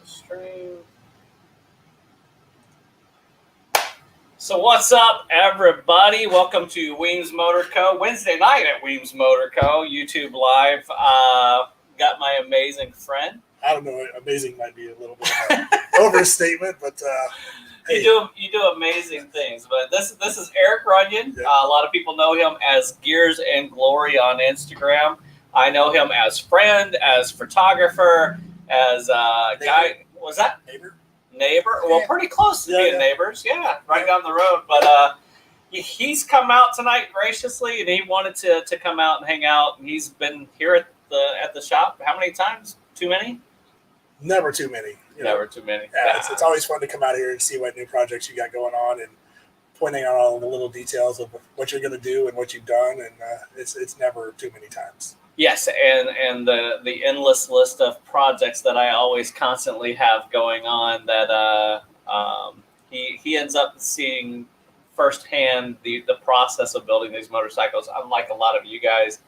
Stream. So what's up, everybody? Welcome to Weems Motor Co. Wednesday night at Weems Motor Co. YouTube Live. Got my amazing friend. I don't know. Amazing might be a little bit of an overstatement, but hey. You do amazing things. But this is Erick Runyon. Yeah. A lot of people know him as Gears+Glory on Instagram. I know him as friend, as photographer, as guy. Was that neighbor? Well, pretty close to being neighbors. Yeah, right down the road. But he's come out tonight graciously, and he wanted to come out and hang out. And he's been here at the shop. How many times? Too many? Never too many. Never too many. Yeah, it's always fun to come out here and see what new projects you got going on, and pointing out all the little details of what you're going to do and what you've done. And it's never too many times. Yes, and the endless list of projects that I always constantly have going on that he ends up seeing firsthand the process of building these motorcycles. Unlike a lot of you guys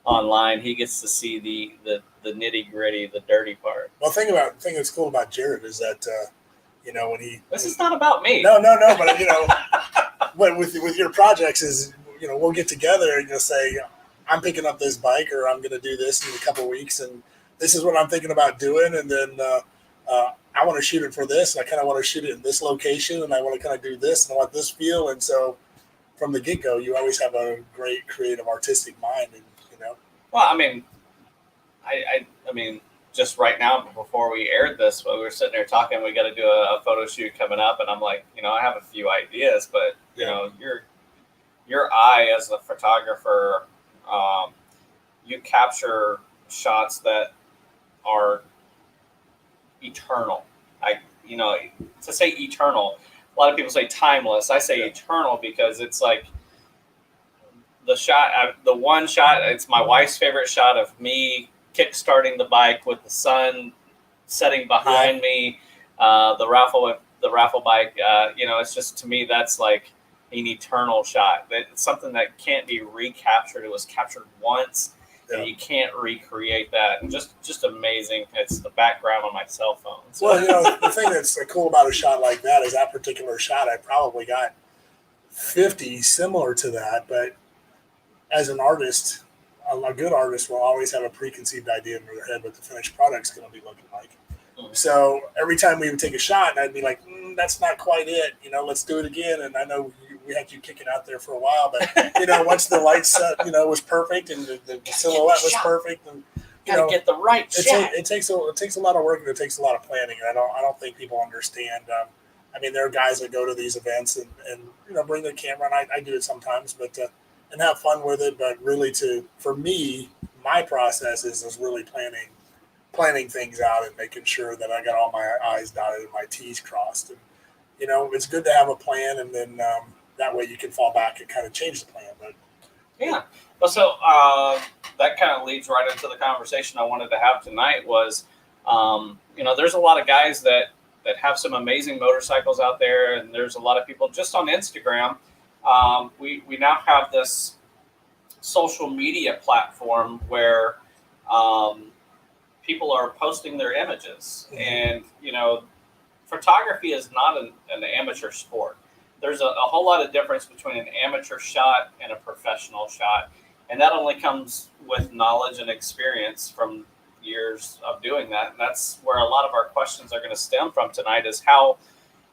online, he gets to see the nitty gritty, the dirty part. Well, thing that's cool about Jared is that when he is not about me. No, but but with your projects is we'll get together and you'll say, I'm picking up this bike, or I'm going to do this in a couple of weeks, and this is what I'm thinking about doing. And then I want to shoot it for this, and I kind of want to shoot it in this location, and I want to kind of do this, and I want this feel. And so from the get-go, you always have a great creative, artistic mind. And Well, I mean, just right now before we aired this, we were sitting there talking. We got to do a photo shoot coming up, and I'm like, I have a few ideas, but your eye as a photographer. You capture shots that are eternal. To say eternal, a lot of people say timeless. I say eternal because it's like the one shot. It's my wife's favorite shot of me kick-starting the bike with the sun setting behind me. The raffle bike. It's just, to me, that's like an eternal shot. It's something that can't be recaptured. It was captured once, and you can't recreate that. And just amazing. It's the background on my cell phone. So. Well, the thing that's cool about a shot like that is that particular shot. I probably got 50 similar to that, but as an artist, a good artist will always have a preconceived idea in their head what the finished product's going to be looking like. Mm-hmm. So every time we would take a shot, and I'd be like, that's not quite it. Let's do it again. And I know we had you kicking out there for a while, but once the light set, was perfect, and the silhouette was perfect, and gotta get the right shot. It takes a lot of work, and it takes a lot of planning. And I don't think people understand. There are guys that go to these events and bring their camera, and I do it sometimes, but and have fun with it. But really, for me, my process is really planning things out and making sure that I got all my I's dotted and my T's crossed. And it's good to have a plan, and then that way you can fall back and kind of change the plan. But yeah, well, so that kind of leads right into the conversation I wanted to have tonight. Was there's a lot of guys that have some amazing motorcycles out there, and there's a lot of people just on Instagram. We now have this social media platform where people are posting their images, and photography is not an amateur sport. There's a whole lot of difference between an amateur shot and a professional shot, and that only comes with knowledge and experience from years of doing that. And that's where a lot of our questions are going to stem from tonight, is how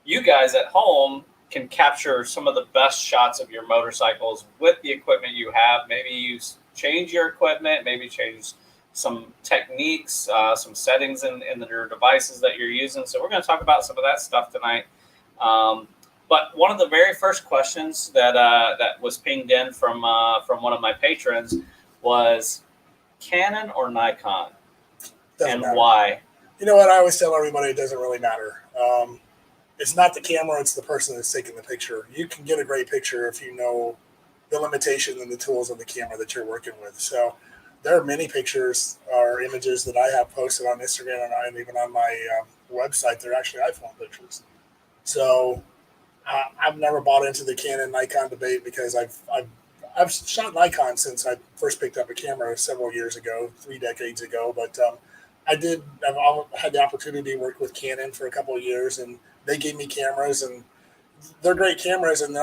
you guys at home can capture some of the best shots of your motorcycles with the equipment you have. Maybe you change your equipment, maybe change some techniques, some settings in your devices that you're using. So we're going to talk about some of that stuff tonight. But one of the very first questions that was pinged in from one of my patrons was Canon or Nikon, doesn't matter. Why? You know what? I always tell everybody it doesn't really matter. It's not the camera; it's the person that's taking the picture. You can get a great picture if you know the limitation and the tools of the camera that you're working with. So there are many pictures or images that I have posted on Instagram and even on my website. They're actually iPhone pictures. So I've never bought into the Canon Nikon debate because I've shot Nikon since I first picked up a camera several years ago, 3 decades ago. But I've had the opportunity to work with Canon for a couple of years, and they gave me cameras, and they're great cameras. And the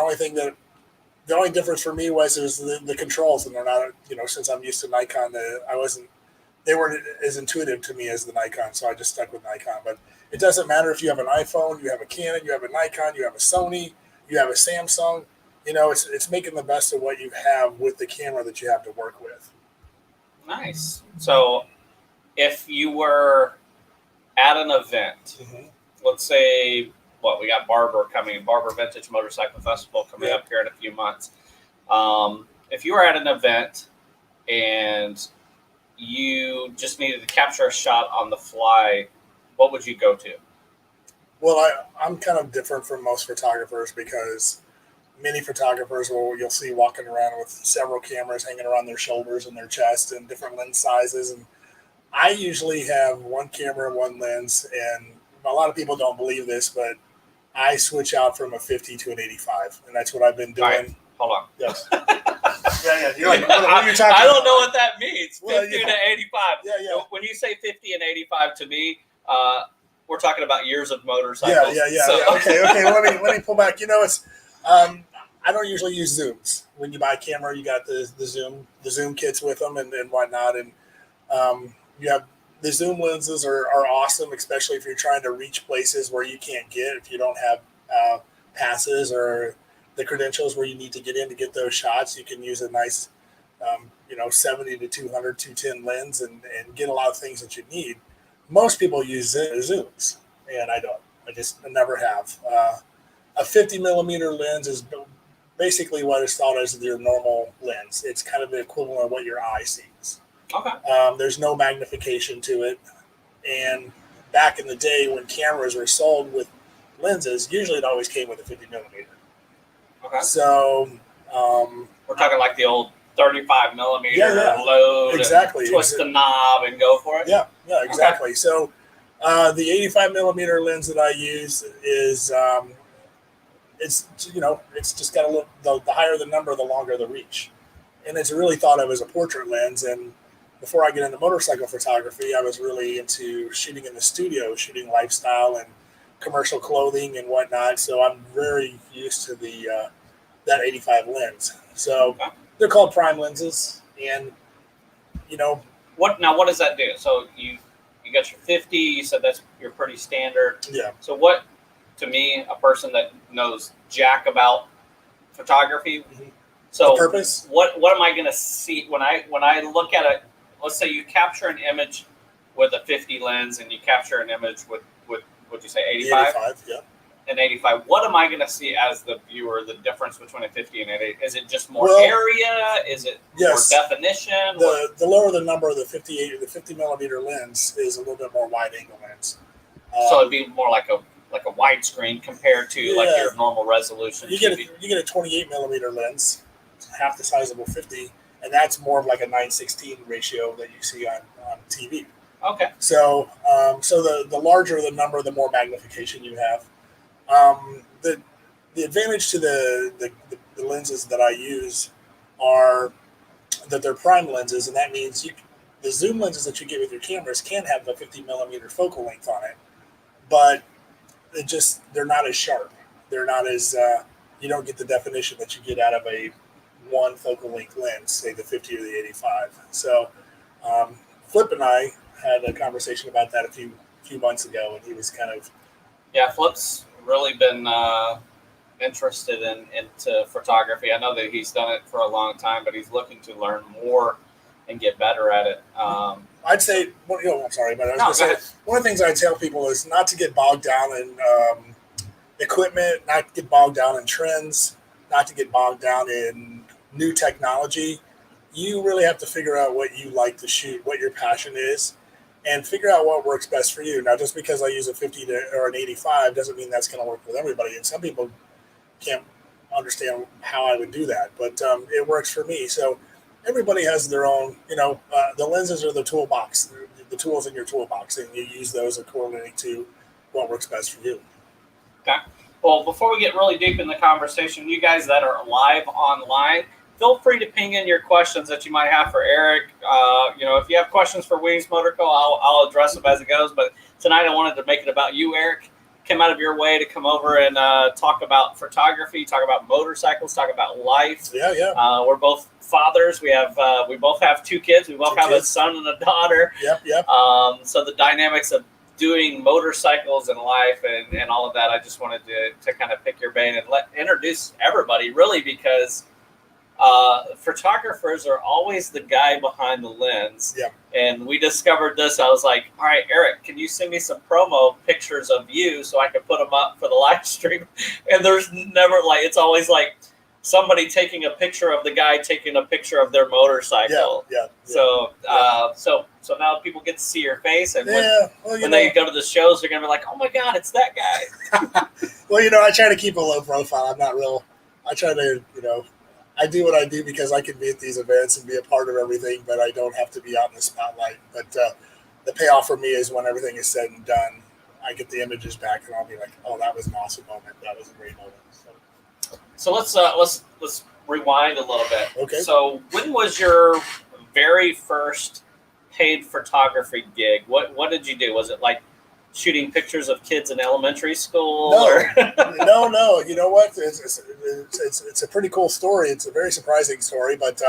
only difference for me was the controls, and they're not, since I'm used to Nikon, they weren't as intuitive to me as the Nikon, so I just stuck with Nikon. But it doesn't matter if you have an iPhone, you have a Canon, you have a Nikon, you have a Sony, you have a Samsung. It's making the best of what you have with the camera that you have to work with. Nice. So if you were at an event, let's say, we got Barber Vintage Motorcycle Festival coming up here in a few months. If you were at an event and you just needed to capture a shot on the fly, what would you go to? Well, I'm kind of different from most photographers because many photographers you'll see walking around with several cameras hanging around their shoulders and their chest and different lens sizes. And I usually have one camera, one lens, and a lot of people don't believe this, but I switch out from a 50 to an 85, and that's what I've been doing. Right. Hold on. Yes. Yeah. You're like, what are you talking I don't about? know what that means. 50 Well, to 85. Yeah. When you say 50 and 85 to me, we're talking about years of motorcycles. Yeah. So. Okay. Well, let me pull back. It's I don't usually use zooms. When you buy a camera, you got the zoom kits with them and whatnot, and you have the zoom lenses are awesome, especially if you're trying to reach places where you can't get if you don't have passes or the credentials where you need to get in to get those shots. You can use a nice 70 to 200 210 lens and get a lot of things that you need. Most people use zooms, and I don't. I never have. A 50 millimeter lens is basically what is thought as your normal lens. It's kind of the equivalent of what your eye sees. Okay. There's no magnification to it. And back in the day when cameras were sold with lenses, usually it always came with a 50 millimeter. Okay. So we're talking like the old 35 millimeter load. Exactly. Twist the knob and go for it. Yeah, exactly. Okay. So the 85 millimeter lens that I use is it's just got a little, the higher the number, the longer the reach. And it's really thought of as a portrait lens. And before I get into motorcycle photography, I was really into shooting in the studio, shooting lifestyle and commercial clothing and whatnot. So I'm very used to that 85 lens. So they're called prime lenses. And, what does that do? So you got your 50, you said that's your pretty standard. Yeah. So what, to me, a person that knows jack about photography, so the purpose? What am I going to see when I look at it? Let's say you capture an image with a 50 lens and you capture an image with what'd you say, 85? 85, yeah. An 85. What am I going to see as the viewer, the difference between a 50 and an 80? Is it just more area? Is it more definition? The lower the number of the 50 millimeter lens is a little bit more wide angle lens. So it'd be more like a widescreen compared to like your normal resolution. You get a 28 millimeter lens, half the size of a 50, and that's more of like a 9:16 ratio that you see on TV. Okay. So the larger the number, the more magnification you have. The advantage to the lenses that I use are that they're prime lenses, and that means the zoom lenses that you get with your cameras can have a 50 millimeter focal length on it, but they're not as sharp. They're not as you don't get the definition that you get out of a one focal length lens, say the 50 or the 85. So Flip and I had a conversation about that a few months ago, and he was kind of Flip's really been interested into photography. I know that he's done it for a long time, but he's looking to learn more and get better at it. I'd say, I'm sorry, but I was going to say, one of the things I tell people is not to get bogged down in equipment, not to get bogged down in trends, not to get bogged down in new technology. You really have to figure out what you like to shoot, what your passion is, and figure out what works best for you. Now, just because I use a 50 or an 85 doesn't mean that's going to work with everybody. And some people can't understand how I would do that, but it works for me. So everybody has their own, the lenses are the toolbox, the tools in your toolbox, and you use those according to what works best for you. Okay. Well, before we get really deep in the conversation, you guys that are live online, feel free to ping in your questions that you might have for Eric. If you have questions for Weems Motor Co., I'll address them as it goes. But tonight I wanted to make it about you, Eric. Came out of your way to come over and talk about photography, talk about motorcycles, talk about life. Yeah. We're both fathers. We both have 2 kids. We both have a son and a daughter. Yep. So the dynamics of doing motorcycles and life and all of that, I just wanted to kind of pick your brain and introduce everybody, really, because photographers are always the guy behind the lens. Yep. And we discovered this. I was like, all right, Eric, can you send me some promo pictures of you so I can put them up for the live stream? And there's never it's always like somebody taking a picture of the guy taking a picture of their motorcycle. Yeah. So now people get to see your face, and when they go to the shows, they're gonna be like, "Oh my God, it's that guy." Well, I try to keep a low profile. I'm not real. I try to, I do what I do because I can be at these events and be a part of everything, but I don't have to be out in the spotlight. But the payoff for me is when everything is said and done, I get the images back, and I'll be like, "Oh, that was an awesome moment. That was a great moment." So let's rewind a little bit. Okay. So when was your very first paid photography gig? What did you do? Was it like shooting pictures of kids in elementary school? No. You know what? It's a pretty cool story. It's a very surprising story. But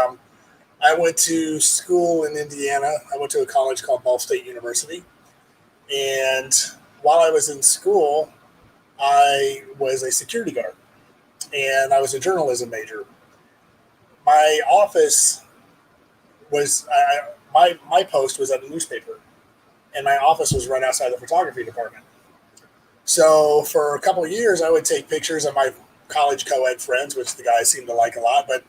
I went to school in Indiana. I went to a college called Ball State University, and while I was in school, I was a security guard. And I was a journalism major. My office was my post was at a newspaper, and my office was right outside the photography department. So for a couple of years, I would take pictures of my college co-ed friends, which the guys seemed to like a lot, but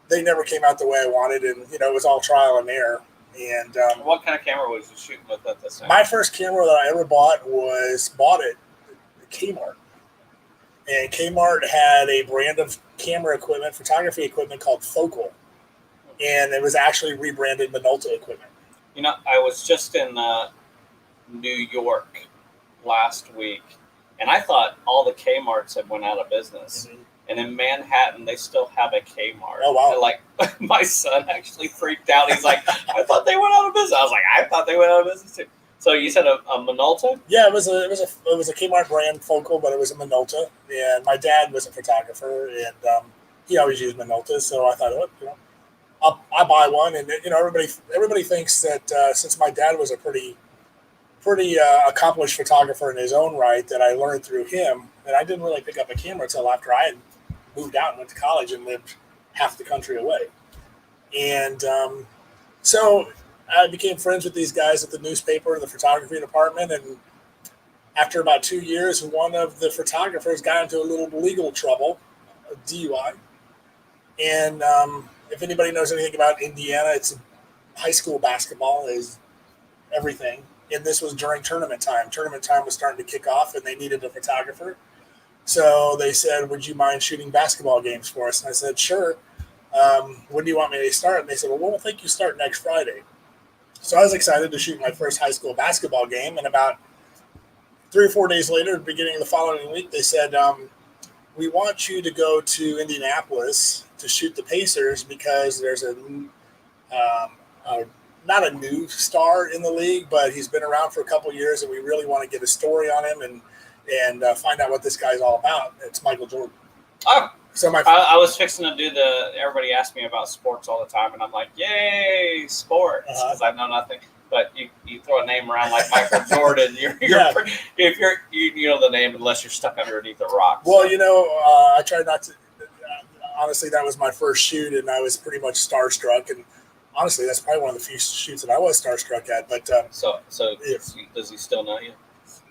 they never came out the way I wanted, and it was all trial and error. And what kind of camera was you shooting with at this time? My first camera that I ever bought at Kmart. And Kmart had a brand of camera equipment, photography equipment called Focal. And it was actually rebranded Minolta equipment. I was just in New York last week, and I thought all the Kmarts had went out of business. Mm-hmm. And in Manhattan, they still have a Kmart. Oh, wow. And my son actually freaked out. He's like, I thought they went out of business. I was like, I thought they went out of business too. So you said a Minolta? Yeah, it was a Kmart brand Focal, but it was a Minolta. And my dad was a photographer, and he always used Minolta. So I thought, I'll buy one. And everybody thinks that since my dad was a pretty accomplished photographer in his own right, that I learned through him. And I didn't really pick up a camera until after I had moved out and went to college and lived half the country away. And so I became friends with these guys at the newspaper and the photography department. And after about 2 years, one of the photographers got into a little legal trouble, a DUI. And if anybody knows anything about Indiana, it's high school basketball is everything. And this was during tournament time. Tournament time was starting to kick off, and they needed a photographer. So they said, would you mind shooting basketball games for us? And I said, sure. When do you want me to start? And they said, well, we'll think you start next Friday. So I was excited to shoot my first high school basketball game. And about 3 or 4 days later, beginning of the following week, they said, we want you to go to Indianapolis to shoot the Pacers because there's not a new star in the league, but he's been around for a couple of years, and we really want to get a story on him and find out what this guy's all about. It's Michael Jordan. Oh, so I was fixing to do everybody asks me about sports all the time, and I'm like, yay, sports, because I know nothing. But you throw a name around like Michael Jordan, if you know the name unless you're stuck underneath a rock. Well, I try not to. Honestly, that was my first shoot, and I was pretty much starstruck. And honestly, that's probably one of the few shoots that I was starstruck at. But so does he still know you?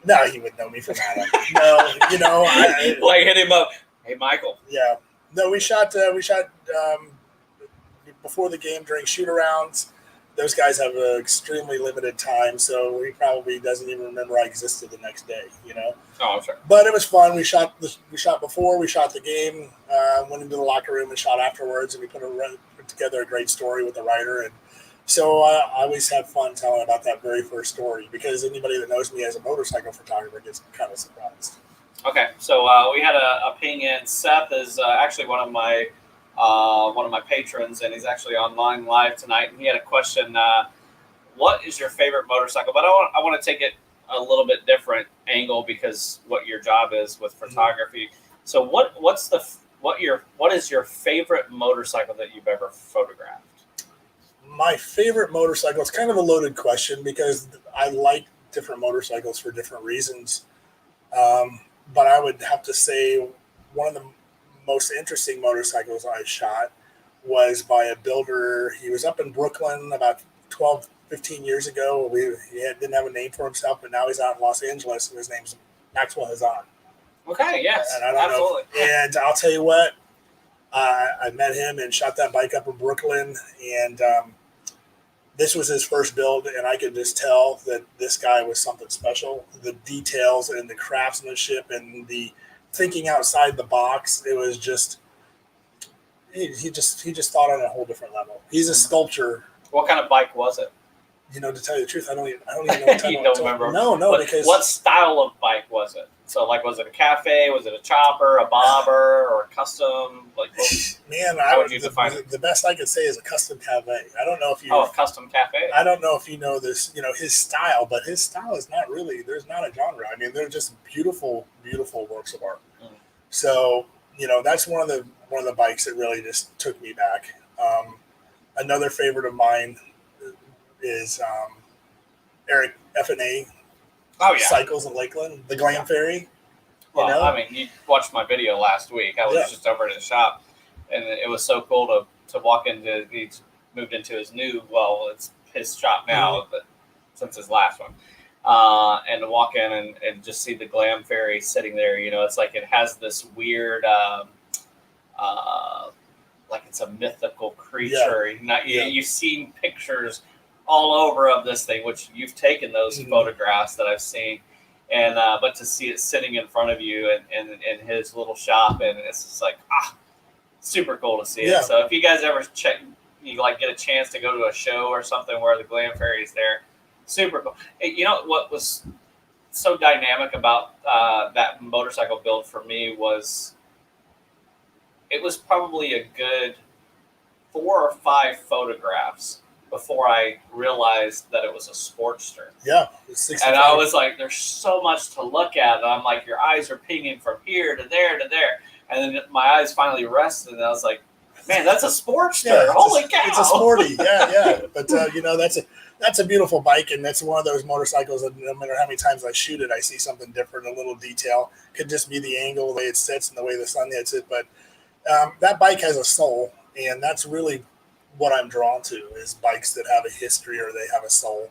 No, he would know me from Adam. No, I like hit him up. Hey, Michael. Yeah. No, we shot before the game during shoot-arounds. Those guys have an extremely limited time, so he probably doesn't even remember I existed the next day, Oh, I'm sorry. But it was fun. We shot before, we shot the game, went into the locker room and shot afterwards, and we put together a great story with the writer. And so I always have fun telling about that very first story because anybody that knows me as a motorcycle photographer gets kind of surprised. Okay, so we had a ping in. Seth is actually one of my one of my patrons, and he's actually online live tonight. And he had a question: what is your favorite motorcycle? But I want to take it a little bit different angle because what your job is with photography. So what is your favorite motorcycle that you've ever photographed? My favorite motorcycle, it's kind of a loaded question because I like different motorcycles for different reasons. But I would have to say one of the most interesting motorcycles I shot was by a builder. He was up in Brooklyn about 12, 15 years ago. Didn't have a name for himself, but now he's out in Los Angeles, and his name's Maxwell Hazan. Okay, yes, and I don't absolutely. And I'll tell you what, I met him and shot that bike up in Brooklyn, and this was his first build, and I could just tell that this guy was something special. The details and the craftsmanship and the thinking outside the box, it was just he just thought on a whole different level. He's a sculptor. What kind of bike was it? To tell you the truth, I don't even know what you don't remember. No, because what style of bike was it? So, like, was it a cafe? Was it a chopper, a bobber, or a custom? Like, how would you define it? The best I could say is a custom cafe. I don't know if you. Oh, a custom cafe. I don't know if you know this. His style, but his style is not really. There's not a genre. I mean, they're just beautiful, beautiful works of art. So, that's one of the bikes that really just took me back. Another favorite of mine is Erick F&A Cycles in Lakeland, the Glam Ferry. Well, I mean, you watched my video last week. I was just over at his shop, and it was so cool to walk into. He's moved into his new. Well, it's his shop now, but since his last one, and to walk in and just see the Glam Ferry sitting there. It's like it has this weird, like it's a mythical creature. You've seen pictures all over of this thing, which you've taken those photographs that I've seen, and but to see it sitting in front of you and in his little shop, and it's just like super cool to see it. So if you guys ever get a chance to go to a show or something where the Glam Ferry is there, super cool. Hey, what was so dynamic about that motorcycle build for me was it was probably a good 4 or 5 photographs before I realized that it was a Sportster. Yeah. And I was like, there's so much to look at. And I'm like, your eyes are pinging from here to there to there. And then my eyes finally rested, and I was like, man, that's a Sportster. Holy cow. It's a sporty. Yeah. But, that's a beautiful bike, and that's one of those motorcycles that no matter how many times I shoot it, I see something different, a little detail. Could just be the angle, the way it sits, and the way the sun hits it. But that bike has a soul, and that's really what I'm drawn to is bikes that have a history or they have a soul.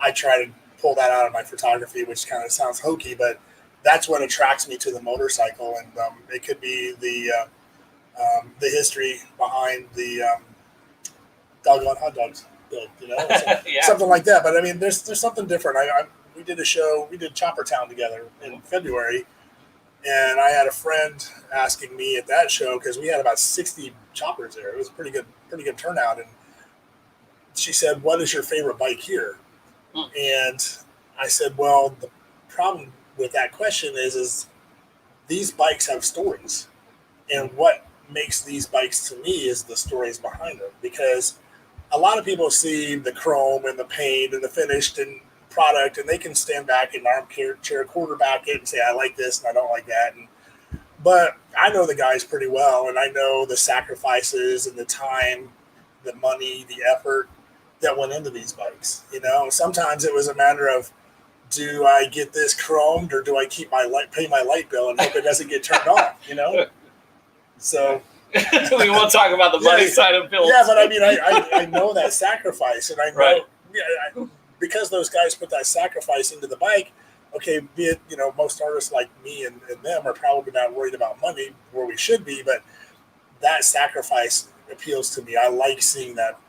I try to pull that out of my photography, which kind of sounds hokey, but that's what attracts me to the motorcycle. And it could be the history behind the doggone hot dogs, something like that. But I mean, there's something different. We did a show, we did Chopper Town together in February. And I had a friend asking me at that show because we had about 60 choppers there. It was a pretty good turnout. And she said, "What is your favorite bike here?" And I said, "Well, the problem with that question is these bikes have stories, and what makes these bikes to me is the stories behind them. Because a lot of people see the chrome and the paint and the finished and product, and they can stand back and armchair quarterback it and say, I like this and I don't like that. But I know the guys pretty well, and I know the sacrifices and the time, the money, the effort that went into these bikes. Sometimes it was a matter of, do I get this chromed or do I keep pay my light bill and hope it doesn't get turned off? So we won't talk about the money side of bills. Yeah, but I mean, I know that sacrifice, and I know because those guys put that sacrifice into the bike. Okay, be it most artists like me and them are probably not worried about money where we should be, but that sacrifice appeals to me. I like seeing that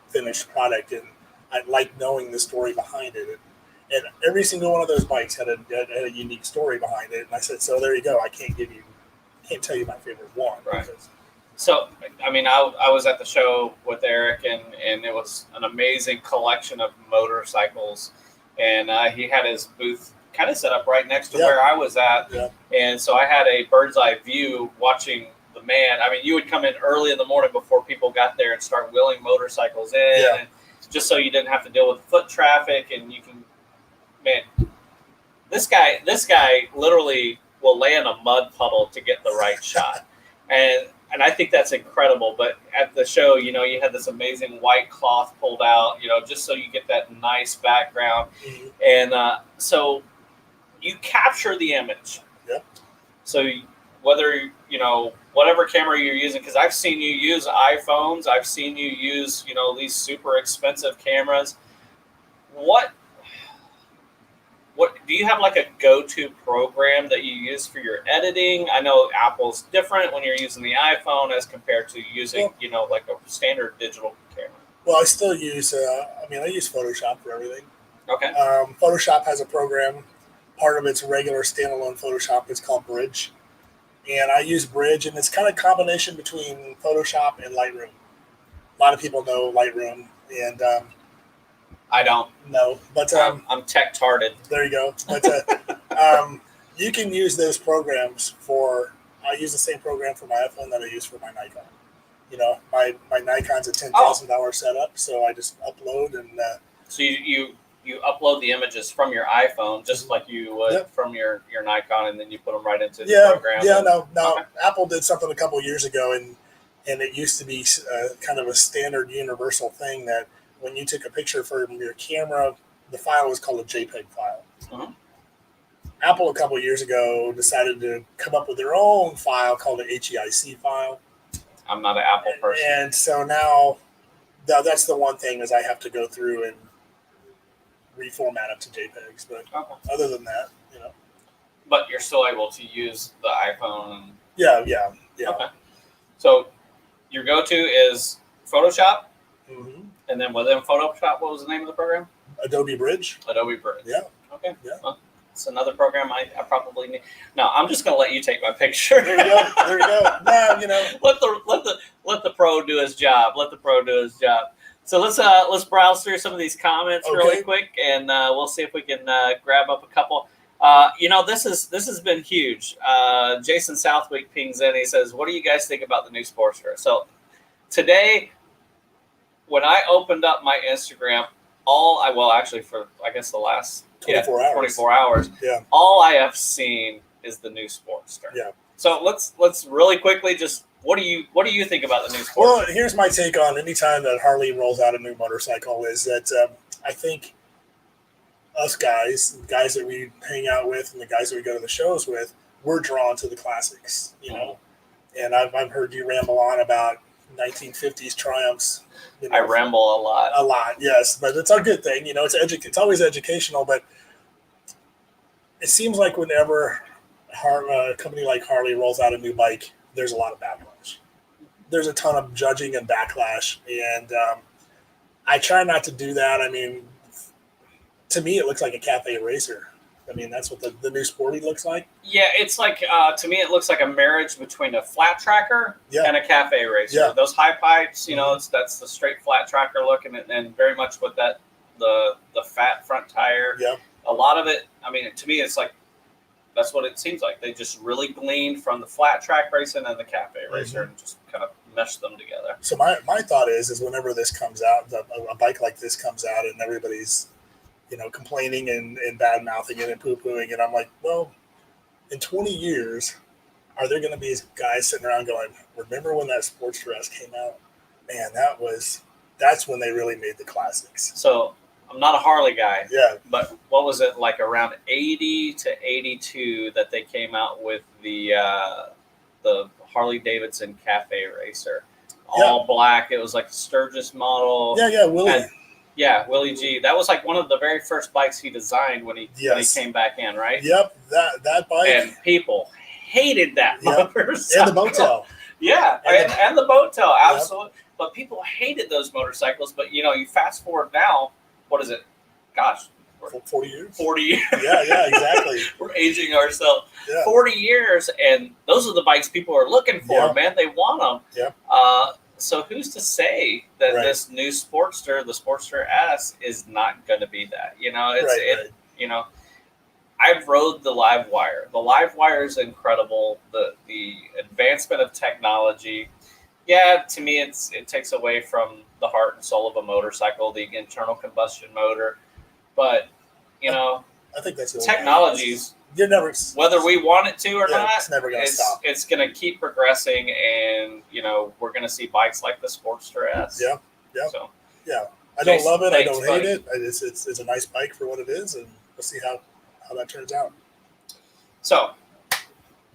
finished product, and I like knowing the story behind it. And every single one of those bikes had a unique story behind it. And I said, so there you go. I can't tell you my favorite one. Right. So, I mean, I was at the show with Erick, and it was an amazing collection of motorcycles. And he had his booth kind of set up right next to where I was at. Yeah. And so I had a bird's eye view watching the man. I mean, you would come in early in the morning before people got there and start wheeling motorcycles in, and just so you didn't have to deal with foot traffic. And you can, man, this guy literally will lay in a mud puddle to get the right shot, and I think that's incredible. But at the show, you know, you had this amazing white cloth pulled out, you know, just so you get that nice background, and so you capture the image. Yep. So whether, you know, whatever camera you're using, because I've seen you use iPhones, I've seen you use, you know, these super expensive cameras. What do you have, like a go-to program that you use for your editing? I know Apple's different when you're using the iPhone as compared to using, you know, like a standard digital camera. Well, I still use, I use Photoshop for everything. Okay. Photoshop has a program. Part of its regular standalone Photoshop. It's called Bridge. And I use Bridge, and it's kind of a combination between Photoshop and Lightroom. A lot of people know Lightroom, and I don't. No, but I'm tech-tarded. There you go. But you can use those programs for. I use the same program for my iPhone that I use for my Nikon. You know, my Nikon's a $10,000 setup, so I just upload and. So you upload the images from your iPhone just like you would from your Nikon, and then you put them right into the program. Yeah, no. Okay. Apple did something a couple of years ago, and it used to be kind of a standard universal thing that when you took a picture from your camera, the file was called a JPEG file. Uh-huh. Apple a couple of years ago decided to come up with their own file called an HEIC file. I'm not an Apple person. And so now that's the one thing is I have to go through and reformat it to JPEGs. But other than that, you know. But you're still able to use the iPhone. Yeah. Okay. So your go-to is Photoshop? Mm-hmm. And then within Photoshop, what was the name of the program? Adobe Bridge. Adobe Bridge. Yeah. Okay. Yeah. Well, it's another program I probably need. No, I'm just going to let you take my picture. There you go. No, you know. Let the pro do his job. So let's browse through some of these comments really quick, and we'll see if we can grab up a couple. This has been huge. Jason Southwick pings in. He says, "What do you guys think about the new Sportster?" So today, when I opened up my Instagram, for I guess the last 24 hours, all I have seen is the new Sportster. Yeah. So let's really quickly just what do you think about the new Sportster? Well, here's my take on any time that Harley rolls out a new motorcycle is that I think us guys that we hang out with and the guys that we go to the shows with, we're drawn to the classics, you know. And I've heard you ramble on about 1950s Triumphs. You know, I ramble a lot. A lot, yes, but it's a good thing. You know, it's always educational, but it seems like whenever a company like Harley rolls out a new bike, there's a lot of backlash. There's a ton of judging and backlash, and I try not to do that. I mean, to me, it looks like a cafe racer. I mean, that's what the new Sporty looks like. Yeah, it's like, to me, it looks like a marriage between a flat tracker and a cafe racer. Yeah. Those high pipes, you know, that's the straight flat tracker look, and very much with that, the fat front tire. Yeah. A lot of it, I mean, to me, it's like, that's what it seems like. They just really gleaned from the flat track racing and the cafe racer and just kind of meshed them together. So my thought is whenever this comes out, a bike like this comes out and everybody's, you know, complaining and bad-mouthing it and poo-pooing it, I'm like, well, in 20 years, are there going to be guys sitting around going, remember when that Sportster S came out? Man, that's when they really made the classics. So I'm not a Harley guy. Yeah. But what was it, like around 80 to 82 that they came out with the Harley-Davidson Cafe Racer? All black. It was like a Sturgis model. Yeah, Willie. Willie G. That was like one of the very first bikes he designed when he came back in, right? Yep, that bike. And people hated that motorcycle. And the boat tail. Yeah, and the boat tail, absolutely. Yep. But people hated those motorcycles. But, you know, you fast forward now, what is it? Gosh. 40 years. 40 years. Yeah, exactly. We're aging ourselves. Yeah. 40 years, and those are the bikes people are looking for, man. They want them. Yeah. So who's to say that this new Sportster, the Sportster S, is not going to be that? You know, you know, I've rode the live wire. The live wire is incredible. The advancement of technology. Yeah, to me, it takes away from the heart and soul of a motorcycle, the internal combustion motor. But I think that's technologies. You're never, whether we want it to or not, it's never going to stop. It's going to keep progressing, and we're going to see bikes like the Sportster S. Yeah. So I don't love it. I don't hate buddy. it. It's a nice bike for what it is, and we'll see how that turns out. So,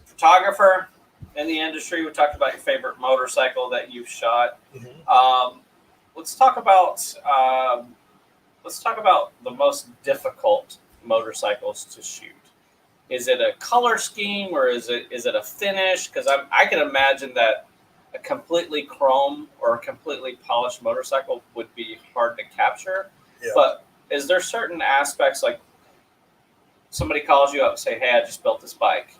photographer in the industry, we talked about your favorite motorcycle that you've shot. Mm-hmm. Let's talk about the most difficult motorcycles to shoot. Is it a color scheme, or is it a finish? Because I can imagine that a completely chrome or a completely polished motorcycle would be hard to capture. Yeah. But is there certain aspects, like somebody calls you up and say, "Hey, I just built this bike,"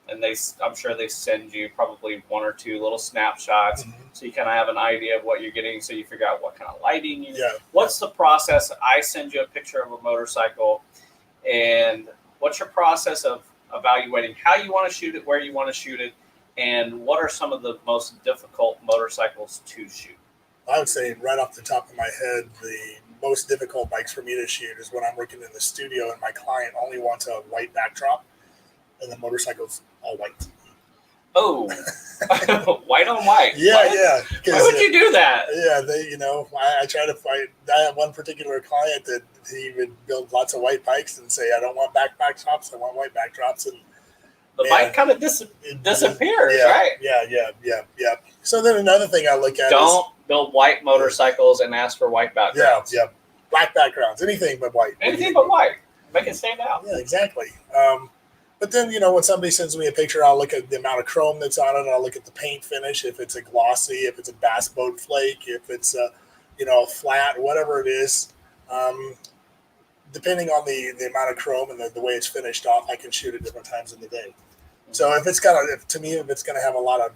and I'm sure they send you probably one or two little snapshots, Mm-hmm. so you kind of have an idea of what you're getting, so you figure out what kind of lighting you. Yeah. What's the process? I send you a picture of a motorcycle, and what's your process of evaluating how you want to shoot it, where you want to shoot it, and what are some of the most difficult motorcycles to shoot? I would say right off the top of my head, the most difficult bikes for me to shoot is when I'm working in the studio and my client only wants a white backdrop and the motorcycle's all white. Oh, white on white. Yeah, what? yeah. Why would you do that? Yeah, I try to find. I have one particular client that he would build lots of white bikes and say, "I don't want backdrops. I want white backdrops." And the bike kind of disappears, yeah, right? Yeah. So then another thing I look at don't build white motorcycles and ask for white backgrounds. Yeah. Black backgrounds, anything but white. Anything but white. Make it stand out. Yeah, exactly. But then, when somebody sends me a picture, I'll look at the amount of chrome that's on it, and I'll look at the paint finish, if it's a glossy, if it's a bass boat flake, if it's a flat, whatever it is. Depending on the amount of chrome and the way it's finished off, I can shoot it different times in the day. So if it's going to have a lot of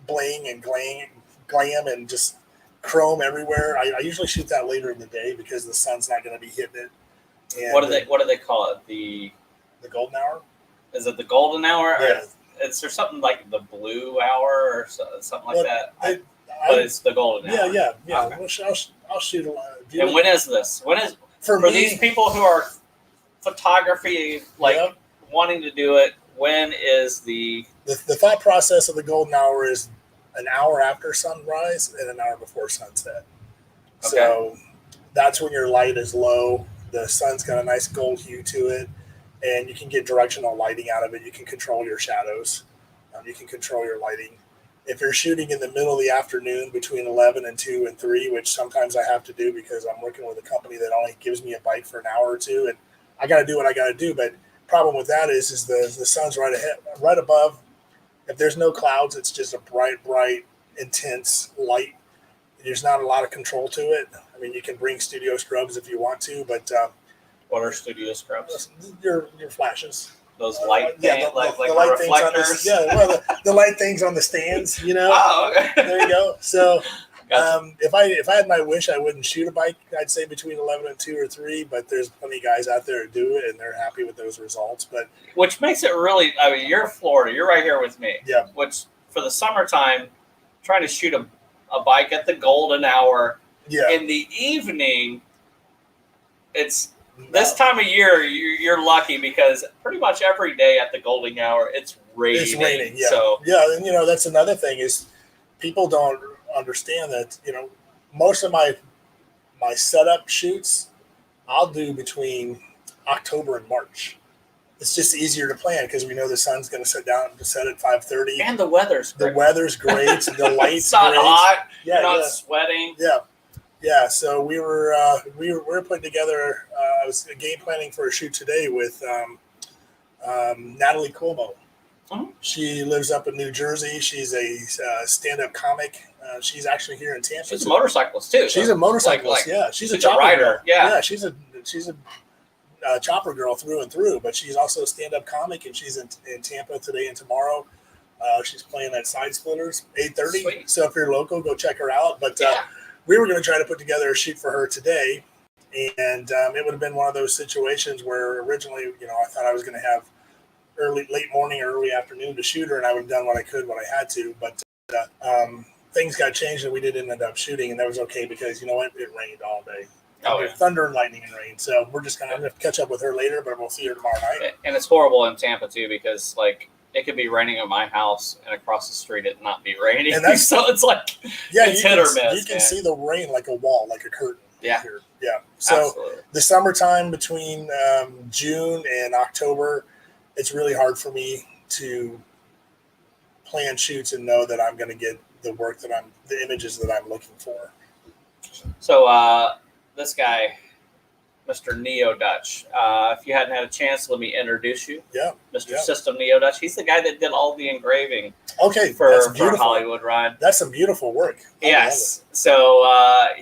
bling and glam and just chrome everywhere, I usually shoot that later in the day because the sun's not going to be hitting it. And what do they call it? The golden hour? Is it the golden hour? Yeah. Is there something like the blue hour or something like that? But it's the golden hour. Yeah. Okay. I'll shoot a lot. And when is this? For these people who are photography, wanting to do it, when is the thought process of the golden hour is an hour after sunrise and an hour before sunset. Okay. So that's when your light is low. The sun's got a nice gold hue to it, and you can get directional lighting out of it. You can control your shadows. You can control your lighting. If you're shooting in the middle of the afternoon between 11 and 2 and 3, which sometimes I have to do because I'm working with a company that only gives me a bike for an hour or two, and I got to do what I got to do. But problem with that is the sun's right above. If there's no clouds, it's just a bright, intense light. There's not a lot of control to it. I mean, you can bring studio strobes if you want to, but what are studio strobes? Your flashes. Those light things, the light reflectors. The light things on the stands. Oh, okay. There you go. So, gotcha. If I had my wish, I wouldn't shoot a bike. I'd say between 11 and 2 or 3. But there's plenty of guys out there who do it, and they're happy with those results. But which makes it really. I mean, you're in Florida. You're right here with me. Yeah. Which for the summertime, trying to shoot a bike at the golden hour. Yeah. In the evening, it's. This time of year, you're lucky because pretty much every day at the golden hour, it's raining. It's raining, yeah. So, and that's another thing is people don't understand that, most of my setup shoots I'll do between October and March. It's just easier to plan because we know the sun's going to set at 5:30. And the weather's great. The weather's great. The lights it's not great. hot. Yeah, you're not sweating. Yeah. So we were putting together. I was game planning for a shoot today with Natalie Cuomo. Mm-hmm. She lives up in New Jersey. She's a stand-up comic. She's actually here in Tampa. She's a motorcyclist too. She's a motorcyclist. Yeah, she's a chopper rider. Girl. Yeah, she's a chopper girl through and through. But she's also a stand-up comic, and she's in Tampa today and tomorrow. She's playing at Side Splitters 8:30. Sweet. So if you're local, go check her out. But we were going to try to put together a shoot for her today. And it would have been one of those situations where originally, I thought I was going to have late morning or early afternoon to shoot her, and I would have done what I could, what I had to. But things got changed, and we didn't end up shooting, and that was okay because you know what? It rained all day. Oh, yeah. Thunder and lightning and rain. So I'm gonna catch up with her later, but we'll see her tomorrow night. And it's horrible in Tampa too because like it could be raining at my house and across the street it not be raining. And that's, so it's like it's hit or miss. You can see the rain like a wall, like a curtain. Yeah. Here. Yeah. So absolutely. The summertime between June and October, it's really hard for me to plan shoots and know that I'm going to get the images that I'm looking for. So this guy, Mr. Neo Dutch, if you hadn't had a chance, let me introduce you. Yeah. Mr. System Neo Dutch. He's the guy that did all the engraving. Okay, for Hollywood Run. That's some beautiful work. Yes. So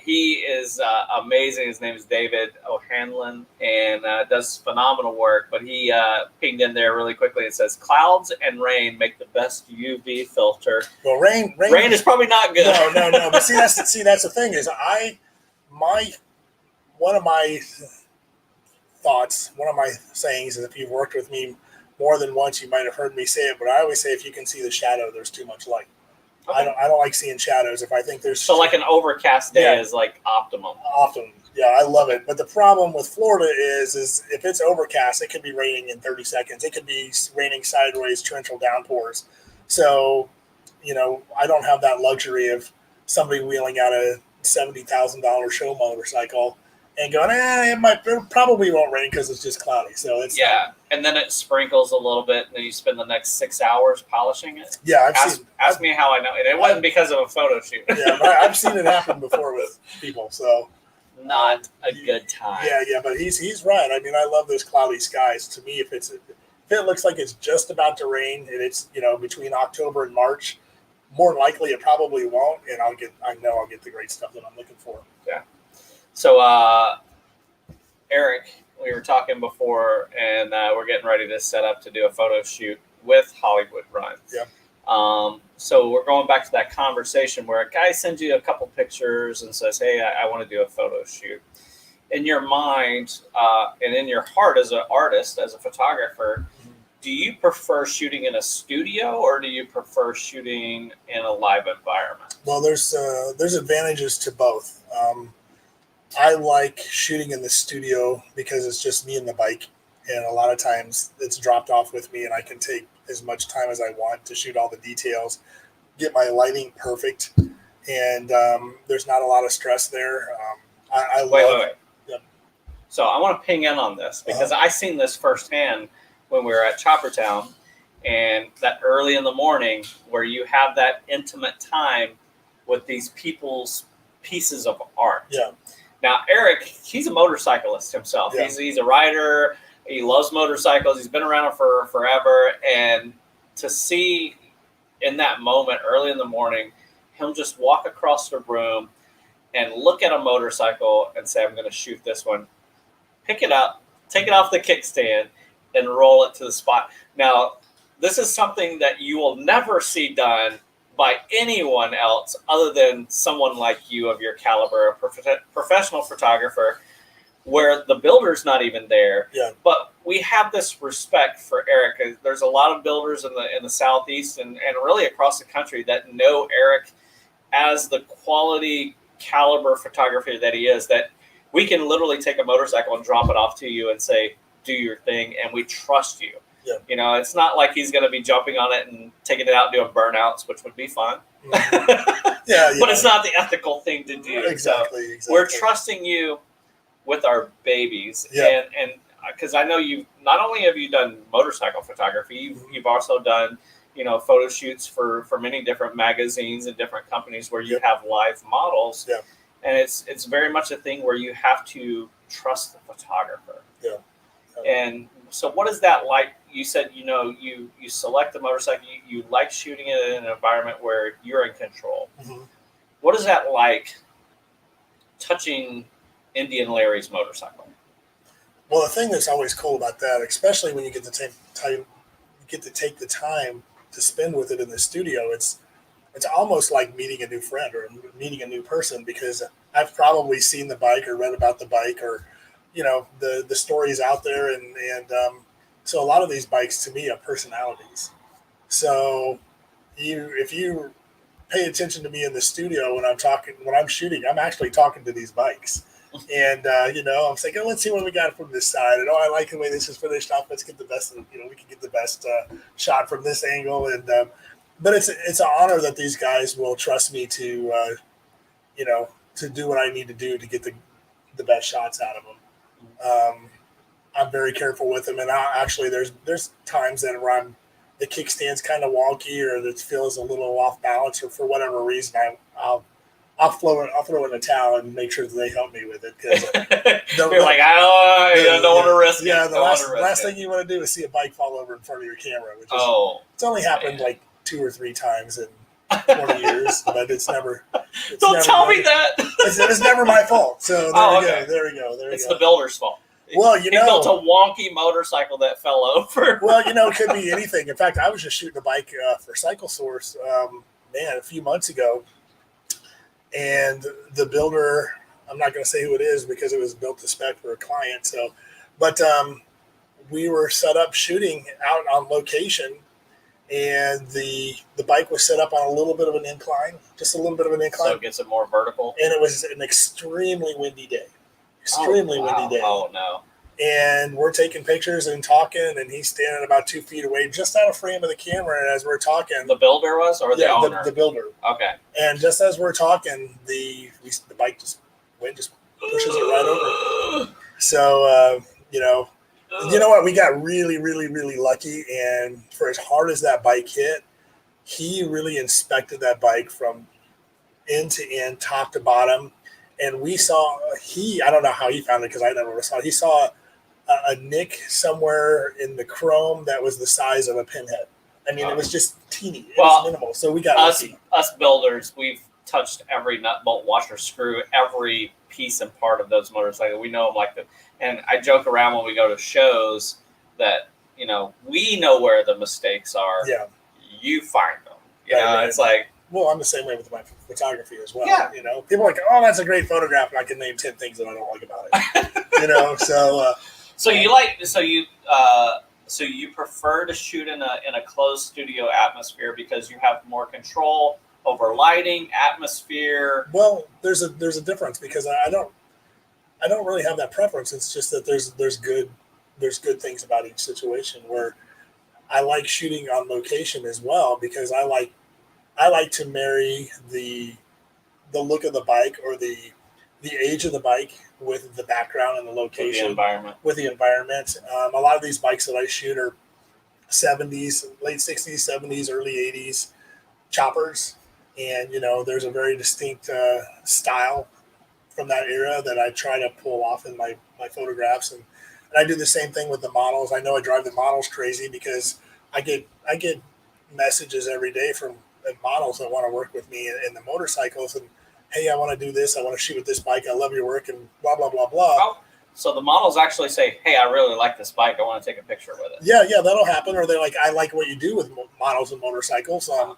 he is amazing. His name is David O'Hanlon and does phenomenal work. But he pinged in there really quickly. It says, clouds and rain make the best UV filter. Well, rain is probably not good. No. But that's the thing is one of my thoughts, one of my sayings is if you've worked with me more than once, you might have heard me say it, but I always say if you can see the shadow, there's too much light. Okay. I don't like seeing shadows. If I think there's like an overcast day is like optimum. Optimum. Yeah, I love it. But the problem with Florida is if it's overcast, it could be raining in 30 seconds. It could be raining sideways, torrential downpours. So, I don't have that luxury of somebody wheeling out a $70,000 show motorcycle and going, it probably won't rain because it's just cloudy. So it's and then it sprinkles a little bit, and then you spend the next 6 hours polishing it. Yeah, ask me how I know, and it wasn't because of a photo shoot. Yeah, but I've seen it happen before with people. So not a good time. Yeah, but he's right. I mean, I love those cloudy skies. To me, if it looks like it's just about to rain, and it's between October and March, more than likely it probably won't, and I know I'll get the great stuff that I'm looking for. Yeah. So, Eric, we were talking before, and we're getting ready to set up to do a photo shoot with Hollywood Run. Yeah. So we're going back to that conversation where a guy sends you a couple pictures and says, hey, I want to do a photo shoot. In your mind and in your heart as an artist, as a photographer, do you prefer shooting in a studio or do you prefer shooting in a live environment? Well, there's advantages to both. I like shooting in the studio because it's just me and the bike. And a lot of times it's dropped off with me and I can take as much time as I want to shoot all the details, get my lighting perfect. And there's not a lot of stress there. Wait. Yep. So I want to ping in on this because I seen this firsthand when we were at Chopper Town and that early in the morning where you have that intimate time with these people's pieces of art. Yeah. Now, Eric, he's a motorcyclist himself. Yeah. He's a rider. He loves motorcycles. He's been around them for forever. And to see in that moment early in the morning, him just walk across the room and look at a motorcycle and say, I'm going to shoot this one. Pick it up, take it off the kickstand, and roll it to the spot. Now, this is something that you will never see done by anyone else other than someone like you of your caliber, a professional photographer, where the builder's not even there. Yeah. But we have this respect for Eric. There's a lot of builders in the Southeast and really across the country that know Eric as the quality caliber photographer that he is, that we can literally take a motorcycle and drop it off to you and say, do your thing, and we trust you. Yeah. It's not like he's going to be jumping on it and taking it out and doing burnouts, which would be fun. Mm-hmm. Yeah. But it's not the ethical thing to do. Exactly. We're trusting you with our babies. Yeah. And because I know you, not only have you done motorcycle photography, you've also done, photo shoots for many different magazines and different companies where you have live models. Yeah. And it's very much a thing where you have to trust the photographer. Yeah. And so what is that like? You said, you select the motorcycle, you like shooting it in an environment where you're in control. Mm-hmm. What is that like touching Indian Larry's motorcycle? Well, the thing that's always cool about that, especially when you get to take the time to spend with it in the studio, it's almost like meeting a new friend or meeting a new person, because I've probably seen the bike or read about the bike, or the stories out there, and so a lot of these bikes to me have personalities. So if you pay attention to me in the studio when I'm shooting, I'm actually talking to these bikes. And I'm saying, let's see what we got from this side. And I like the way this is finished off. Let's get the best. We can get the best shot from this angle. And but it's an honor that these guys will trust me to to do what I need to do to get the best shots out of them. I'm very careful with them, and there's times that where the kickstand's kind of wonky, or it feels a little off balance, or for whatever reason, I'll throw in a towel and make sure that they help me with it, because you're like, I don't want to risk it. Yeah, the last thing you want to do is see a bike fall over in front of your camera, which is it's only happened like 2 or 3 times in 20 years, but it's never. Don't tell me that. It's never my fault. So there we go. It's the builder's fault. Well, he built a wonky motorcycle that fell over. Well, it could be anything. In fact, I was just shooting a bike for Cycle Source, a few months ago, and the builder, I'm not going to say who it is because it was built to spec for a client. So, but we were set up shooting out on location, and the bike was set up on a little bit of an incline, just a little bit of an incline. So it gets it more vertical. And it was an extremely windy day. Windy day. Oh, no. And we're taking pictures and talking, and he's standing about 2 feet away, just out of frame of the camera. And as we're talking, the builder was, or the owner? The builder. Okay. And just as we're talking, the bike wind just pushes it right over. So you know what? We got really, really, really lucky. And for as hard as that bike hit, he really inspected that bike from end to end, top to bottom. And we saw I don't know how he found it because I never saw it. He saw a nick somewhere in the chrome that was the size of a pinhead. I mean, it was just teeny. It was minimal. So we got lucky. Us builders, we've touched every nut, bolt, washer, screw, every piece and part of those motorcycles. We know them like that. And I joke around when we go to shows that, we know where the mistakes are. Yeah. You find them. It's like. Well, I'm the same way with my photography as well. Yeah. People are like, oh, that's a great photograph, and I can name 10 things that I don't like about it. So you prefer to shoot in a closed studio atmosphere because you have more control over lighting, atmosphere. Well, there's a difference because I don't really have that preference. It's just that there's good things about each situation where I like shooting on location as well because I like to marry the look of the bike or the age of the bike with the background and the location, with the environment. A lot of these bikes that I shoot are 70s, late 60s, 70s, early 80s choppers, and there's a very distinct style from that era that I try to pull off in my photographs, and I do the same thing with the models. I know I drive the models crazy because I get messages every day from models that want to work with me in the motorcycles, and hey, I want to do this, I want to shoot with this bike, I love your work, and blah blah blah blah. Oh, so the models actually say, hey, I really like this bike, I want to take a picture with it. Yeah, that'll happen. Or they're like, I like what you do with models and motorcycles. I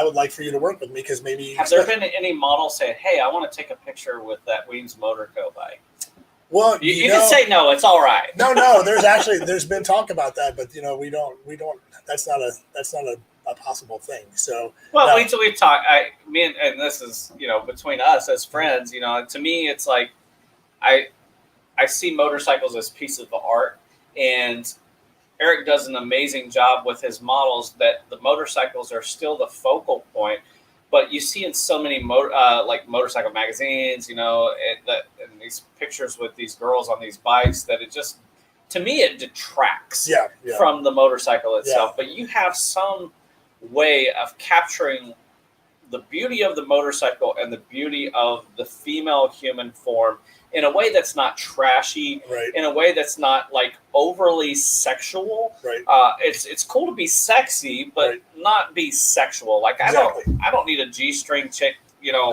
would like for you to work with me because maybe. Have there been any models saying, hey, I want to take a picture with that Weems Motorco bike? Well, you can say no, it's all right. No. There's been talk about that, but we don't. That's not a possible thing. So we've talked. And this is between us as friends. To me, it's like I see motorcycles as pieces of art, and Erick does an amazing job with his models. That the motorcycles are still the focal point. But you see in so many motorcycle magazines, and these pictures with these girls on these bikes that it just, to me, it detracts from the motorcycle itself. Yeah. But you have some way of capturing the beauty of the motorcycle and the beauty of the female human form in a way that's not trashy, right. In a way that's not like overly sexual. Right. It's cool to be sexy, but right. not be sexual. Like exactly. I don't need a G-string chick,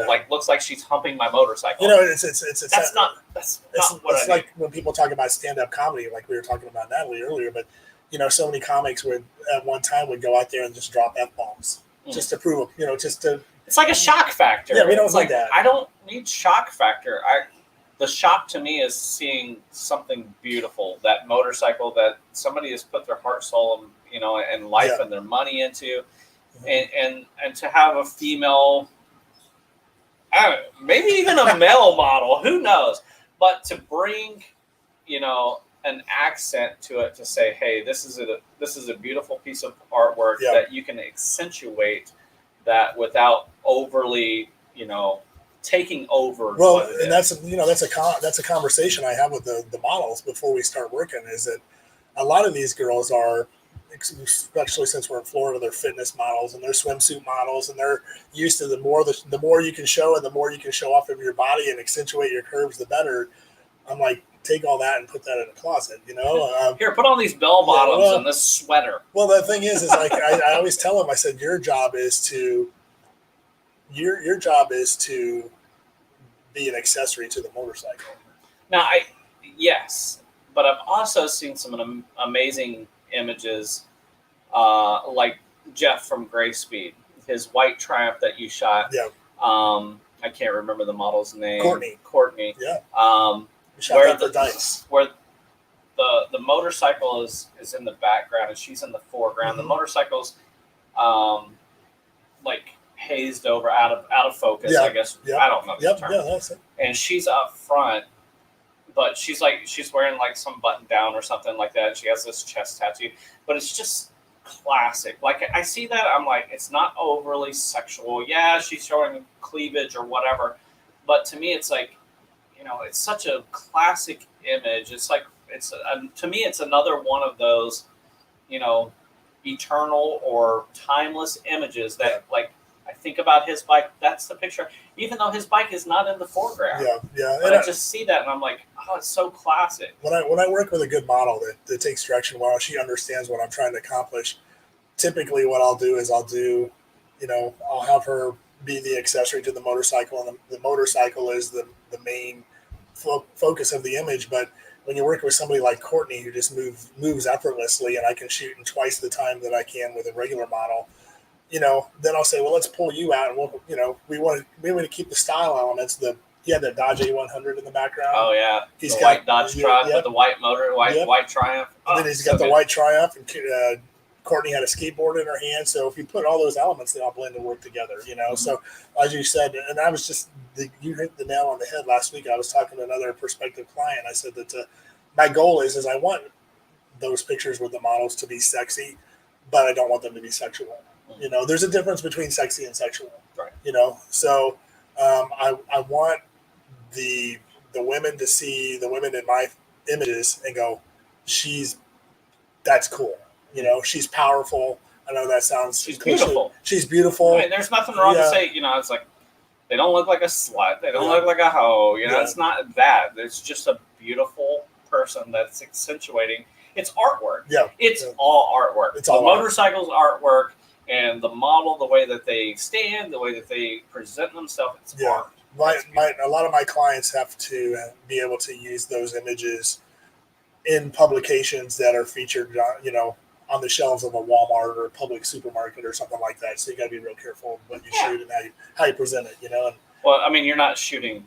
like looks like she's humping my motorcycle. That's not what I like when people talk about stand-up comedy, like we were talking about Natalie earlier, but so many comics would at one time would go out there and just drop F-bombs just to prove, just to It's like a shock factor. Yeah, we don't it's need like, that. I don't need shock factor. The shock to me is seeing something beautiful, that motorcycle that somebody has put their heart, soul, and life and their money into, and to have a female, maybe even a male model, who knows? But to bring, an accent to it, to say, hey, this is a beautiful piece of artwork that you can accentuate that without overly, taking over. Well, and that's a conversation I have with the models before we start working, is that a lot of these girls are, especially since we're in Florida, they're fitness models and they're swimsuit models, and they're used to the more you can show and the more you can show off of your body and accentuate your curves, the better. I'm like, take all that and put that in a closet, Here, put on these bell bottoms and this sweater. Well, the thing is like I always tell them, I said, your job is to be an accessory to the motorcycle. Now, yes, but I've also seen some amazing images, like Jeff from Gray Speed, his white Triumph that you shot. Yeah. I can't remember the model's name. Courtney. Yeah. Where the dice, where the motorcycle is in the background and she's in the foreground. Mm-hmm. The motorcycle's like hazed over, out of focus. I guess I don't know the term. Yeah, that's it. And she's up front, but she's wearing like some button down or something like that. She has this chest tattoo, but it's just classic. Like, I see that, I'm like, it's not overly sexual. Yeah, she's showing cleavage or whatever, but to me, it's like, it's such a classic image. It's like, to me, it's another one of those, eternal or timeless images that, like, I think about his bike. That's the picture, even though his bike is not in the foreground. Yeah. But I just see that and I'm like, oh, it's so classic. When I work with a good model that takes direction well, she understands what I'm trying to accomplish. Typically, what I'll do is I'll have her be the accessory to the motorcycle, and the motorcycle is the main focus of the image. But when you're working with somebody like Courtney, who just moves effortlessly, and I can shoot in twice the time that I can with a regular model, then I'll say, well, let's pull you out, and we want to keep the style elements. He had that Dodge A100 in the background. Oh yeah, he's got white Dodge truck with the white motor, white Triumph. And then he's got the white Triumph, and Courtney had a skateboard in her hand. So if you put all those elements, they all blend and work together. Mm-hmm. So as you said, and I was just you hit the nail on the head last week. I was talking to another prospective client. I said that my goal is I want those pictures with the models to be sexy, but I don't want them to be sexual. Mm-hmm. There's a difference between sexy and sexual. Right. So I want the women to see the women in my images and go, that's cool. She's powerful. I know that sounds. She's beautiful. She's beautiful. I mean, there's nothing wrong to say. It's like, they don't look like a slut. They don't look like a hoe. It's not that. It's just a beautiful person that's accentuating. It's artwork. Yeah. It's all artwork. It's all motorcycles artwork, and the model, the way that they stand, the way that they present themselves. It's art. A lot of my clients have to be able to use those images in publications that are featured, on the shelves of a Walmart or a public supermarket or something like that. So you got to be real careful what you shoot and how you present it. Well, I mean, you're not shooting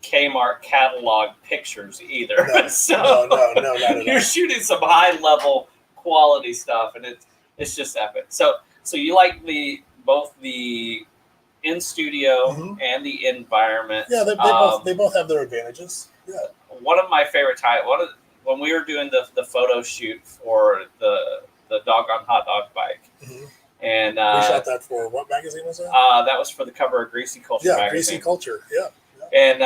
Kmart catalog pictures either. No, so no, not at all. You're shooting some high level quality stuff, and it's just epic. So you like both the in studio and the environment. Yeah, they both have their advantages. Yeah. One of my favorite times, when we were doing the photo shoot for the Doggone Hot Dog bike, and we shot that for what magazine was that? That was for the cover of Greasy Culture magazine. Yeah, Greasy Culture. Yeah. And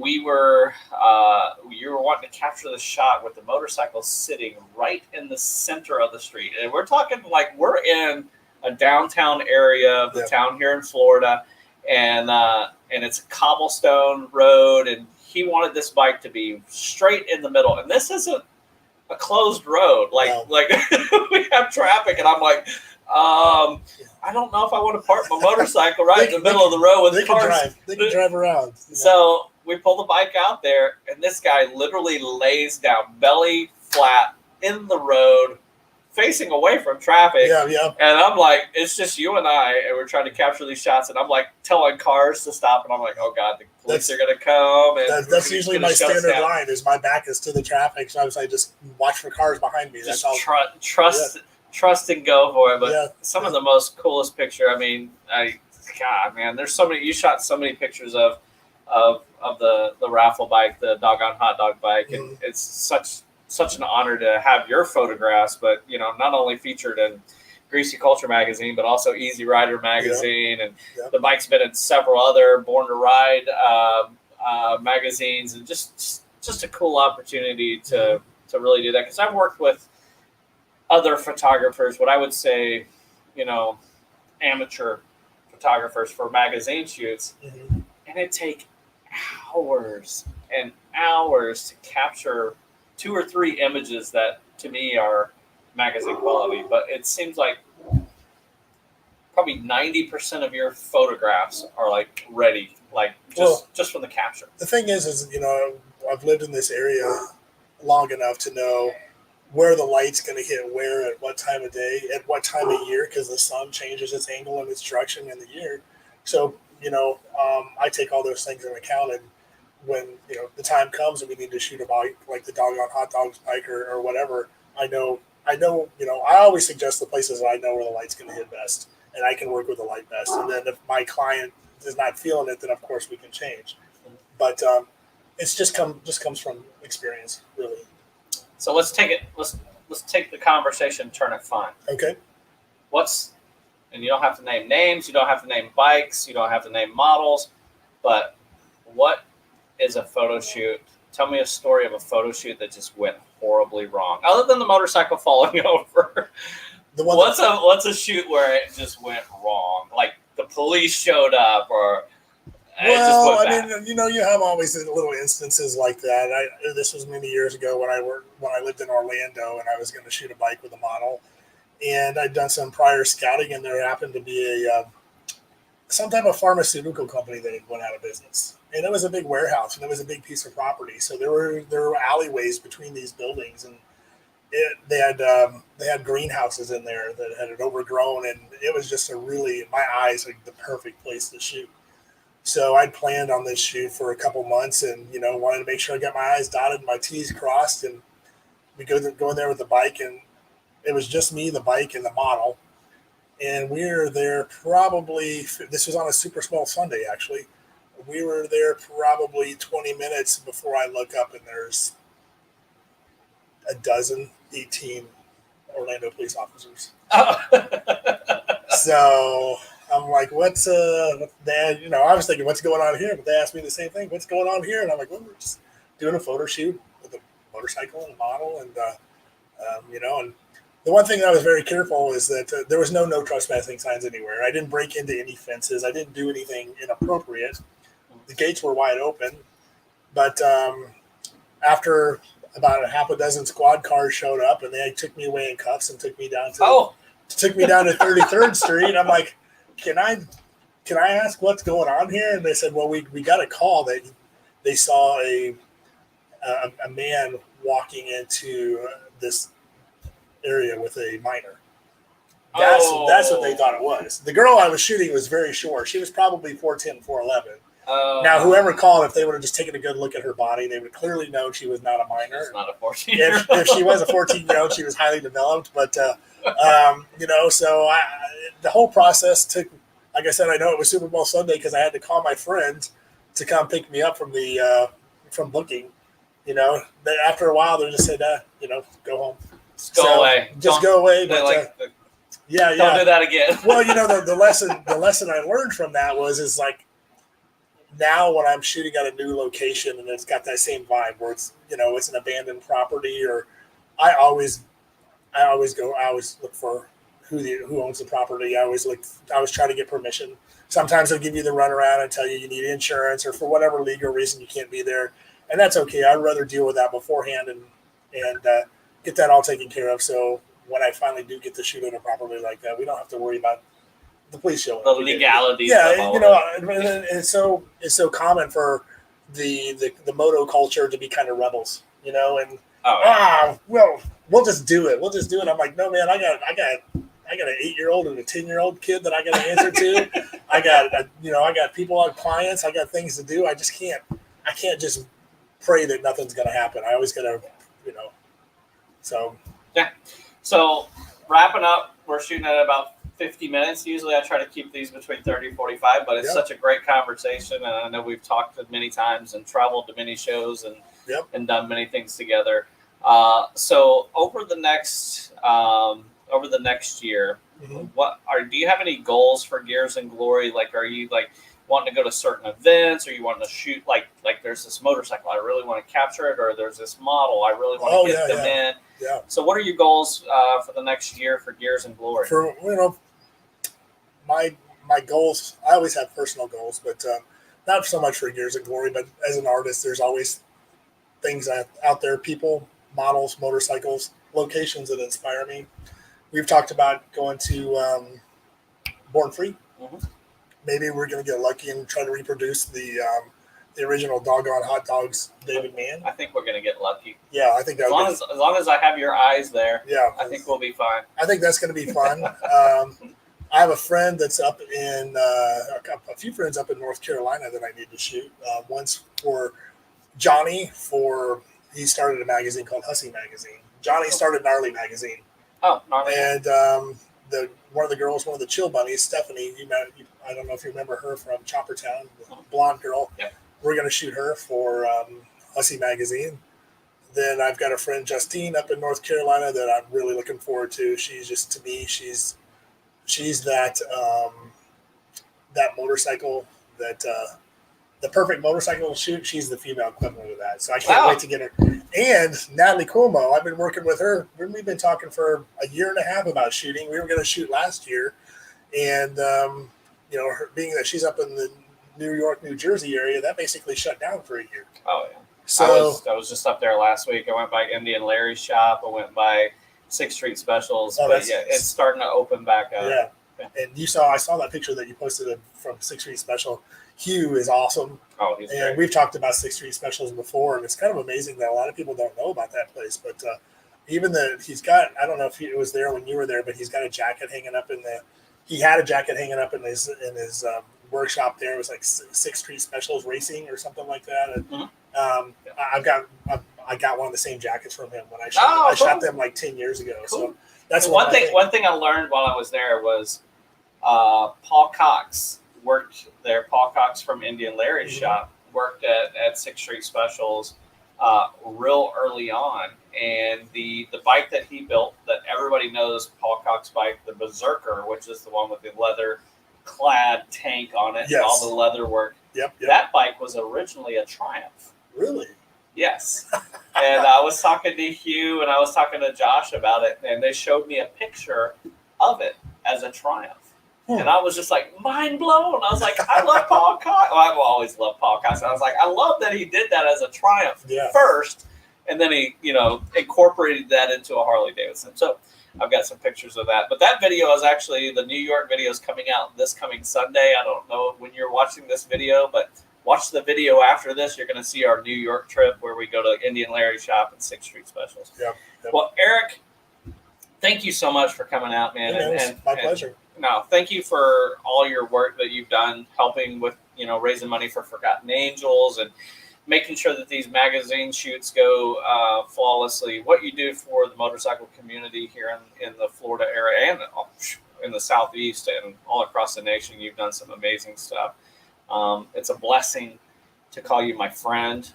you were wanting to capture the shot with the motorcycle sitting right in the center of the street, and we're talking like we're in a downtown area of the town here in Florida, and it's a cobblestone road, and he wanted this bike to be straight in the middle, and this isn't a closed road. Like we have traffic, and I'm like, I don't know if I want to park my motorcycle right in the middle of the road with cars. They can drive around. So we pull the bike out there, and this guy literally lays down belly flat in the road facing away from traffic. Yeah, yeah. And I'm like, it's just you and I, and we're trying to capture these shots. And I'm like telling cars to stop, and I'm like, oh God, the police are going to come. And that's usually my standard line is my back is to the traffic. So I just watch for cars behind me. Just that's all. Trust and go for it. But Yeah. some of the most coolest picture, I mean, God, man, there's so many. You shot so many pictures of the raffle bike, the doggone hot dog bike, and it's such an honor to have your photographs. But not only featured in Greasy Culture magazine, but also Easy Rider magazine, and the bike's been in several other Born to Ride magazines, and just a cool opportunity to really do that. Because I've worked with other photographers, what I would say, amateur photographers for magazine shoots, and it take hours and hours to capture 2 or 3 images that to me are magazine quality. But it seems like probably 90% of your photographs are like ready, like just from the capture. The thing is I've lived in this area long enough to know where the light's going to hit where at what time of day, at what time of year, because the sun changes its angle and its direction in the year. So, I take all those things into account, and when, the time comes and we need to shoot a bike, like the doggone hot dogs bike or whatever, I know, I always suggest the places that I know where the light's going to hit best, and I can work with the light best. And then if my client is not feeling it, then of course we can change. But it's just comes from experience, really. So let's take it. Let's take the conversation and turn it fun. Okay. And you don't have to name names. You don't have to name bikes. You don't have to name models. But what is a photo shoot? Tell me a story of a photo shoot that just went horribly wrong, other than the motorcycle falling over. What's a shoot where it just went wrong? Like the police showed up, or well, I mean, you have always little instances like that. This was many years ago when I lived in Orlando, and I was going to shoot a bike with a model, and I'd done some prior scouting, and there happened to be some type of pharmaceutical company that had went out of business, and it was a big warehouse, and it was a big piece of property. So there were alleyways between these buildings, and they had greenhouses in there that had overgrown, and it was just my eyes, like the perfect place to shoot. So I'd planned on this shoot for a couple months, and wanted to make sure I got my I's dotted and my T's crossed. And we go in there with the bike, and it was just me, the bike, and the model. And we were there probably. This was on a super small Sunday, actually. We were there probably 20 minutes before I look up, and there's 18 Orlando police officers. Oh. So I'm like, what's Dad? I was thinking, what's going on here? But they asked me the same thing. What's going on here? And I'm like, well, we're just doing a photo shoot with a motorcycle and a model, and and the one thing that I was very careful is that there was no trespassing signs anywhere. I didn't break into any fences. I didn't do anything inappropriate. The gates were wide open, but after about a half a dozen squad cars showed up, and they took me away in cuffs and took me down to 33rd Street. I'm like, Can I ask what's going on here? And they said, well, we got a call that they saw a man walking into this area with a minor. That's what they thought it was. The girl I was shooting was very short. She was probably 4'10", 4'11". Now, whoever called, if they would have just taken a good look at her body, they would clearly know she was not a minor. She's not a 14-year-old. If she was a 14-year-old, she was highly developed. But, so the whole process took, like I said, I know it was Super Bowl Sunday because I had to call my friend to come pick me up from from booking. After a while, they just said, go home. Just go away. Just go away. But, don't do that again. Well, the lesson I learned from that is like, now when I'm shooting at a new location and it's got that same vibe where it's it's an abandoned property, or I always look for who owns the property. I always try to get permission. Sometimes they'll give you the runaround and tell you need insurance, or for whatever legal reason you can't be there, and that's okay. I'd rather deal with that beforehand and get that all taken care of. So when I finally do get to shoot on a property like that, we don't have to worry about the police showing the legalities. Yeah, it's so common for the moto culture to be kind of rebels, and we'll just do it. We'll just do it. I'm like, no, man, I got an 8-year-old and a 10-year-old kid that I got to answer to. I got people on clients. I got things to do. I can't just pray that nothing's going to happen. I always got to, so. Yeah. So wrapping up, we're shooting at about 50 minutes. Usually I try to keep these between 30 and 45, but it's such a great conversation. And I know we've talked many times and traveled to many shows and done many things together. So over the next year, do you have any goals for Gears+Glory? Like, are you like wanting to go to certain events, or you wanting to shoot like there's this motorcycle I really want to capture it, or there's this model I really want to get them in? Yeah. So what are your goals for the next year for Gears+Glory? For my goals, I always have personal goals, but not so much for Gears+Glory, but as an artist, there's always things out there, people, models, motorcycles, locations that inspire me. We've talked about going to Born Free. Maybe we're going to get lucky and try to reproduce the original Doggone Hot Dogs David Mann. I think we're going to get lucky. Yeah, I think that as long as I have your eyes there. Yeah, I think we'll be fine. I think that's going to be fun. I have a friend that's up in a few friends up in North Carolina that I need to shoot. One's for Johnny. He started a magazine called Hussy Magazine. Johnny started Gnarly Magazine. Oh, Gnarly. And one of the girls, one of the Chill Bunnies, Stephanie, I don't know if you remember her from Chopper Town, the blonde girl. Yep. We're going to shoot her for Hussy Magazine. Then I've got a friend, Justine, up in North Carolina that I'm really looking forward to. She's just, to me, she's that motorcycle that the perfect motorcycle to shoot. She's the female equivalent of that. So I can't wait to get her. And Natalie Cuomo, I've been working with her. We've been talking for a year and a half about shooting. We were going to shoot last year. And, her, being that she's up in the New York, New Jersey area, that basically shut down for a year. Oh, yeah. So I was just up there last week. I went by Indian Larry's shop. I went by 6th Street Specials. But yeah, it's starting to open back up. Yeah. And I saw that picture that you posted from 6th Street Special. Hugh is awesome. Oh, he's great. And we've talked about 6th Street Specials before, and it's kind of amazing that a lot of people don't know about that place. But even he's got, I don't know if it was there when you were there, but he's got a jacket hanging up he had a jacket hanging up in his workshop there. It was like 6th Street Specials Racing or something like that. And, I got one of the same jackets from him when I shot them like 10 years ago. Cool. So that's one thing I learned while I was there was Paul Cox worked there. Paul Cox from Indian Larry's shop worked at 6th Street Specials real early on. And the bike that he built that everybody knows, Paul Cox bike, the Berserker, which is the one with the leather clad tank on it and all the leather work. Yep. That bike was originally a Triumph. Really? Yes. And I was talking to Hugh and I was talking to Josh about it, and they showed me a picture of it as a Triumph. And I was just like mind blown. I was like, I love Paul Cox. Well, I've always loved Paul Cox. I was like, I love that he did that as a Triumph first, and then he, incorporated that into a Harley Davidson. So I've got some pictures of that. But that video is actually, the New York video is coming out this coming Sunday. I don't know when you're watching this video, but watch the video after this. You're going to see our New York trip where we go to Indian Larry's shop and 6th Street Specials. Yep. Well, Erick, thank you so much for coming out, man. And my pleasure. No, thank you for all your work that you've done, helping with, raising money for Forgotten Angels and making sure that these magazine shoots go flawlessly. What you do for the motorcycle community here in the Florida area and in the Southeast and all across the nation, you've done some amazing stuff. It's a blessing to call you my friend.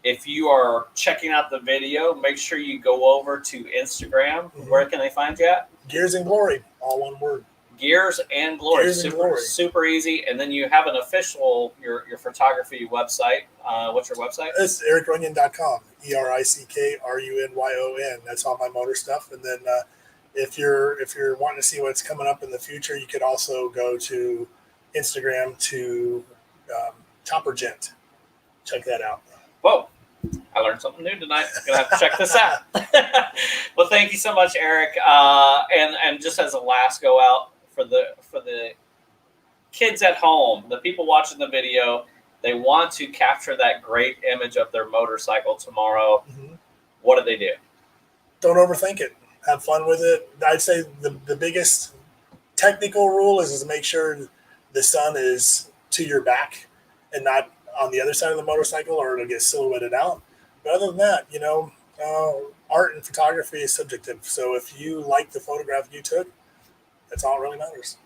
If you are checking out the video, make sure you go over to Instagram. Where can they find you at? Gears+Glory, all one word. Gears+Glory, super easy. And then you have an official, your photography website. What's your website? It's ErickRunyon.com, ErickRunyon. That's all my motor stuff. And then if you're wanting to see what's coming up in the future, you could also go to Instagram to Chopper Gent. Check that out. Whoa. I learned something new tonight. I'm going to have to check this out. Well, thank you so much, Erick. And just as a last go out for the kids at home, the people watching the video, they want to capture that great image of their motorcycle tomorrow. What do they do? don't overthink it. Have fun with it. I'd say the biggest technical rule is to make sure the sun is to your back and not on the other side of the motorcycle, or it'll get silhouetted out. But other than that, art and photography is subjective. So if you like the photograph you took, that's all that really matters.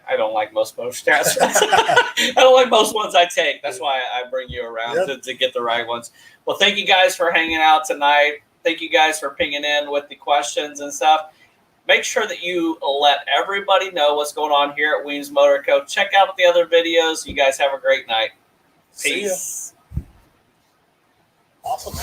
I don't like most photographs. I don't like most ones I take. That's why I bring you around to get the right ones. Well, thank you guys for hanging out tonight. Thank you guys for pinging in with the questions and stuff. Make sure that you let everybody know what's going on here at Weems Motor Co. Check out the other videos. You guys have a great night. Peace. Awesome, man.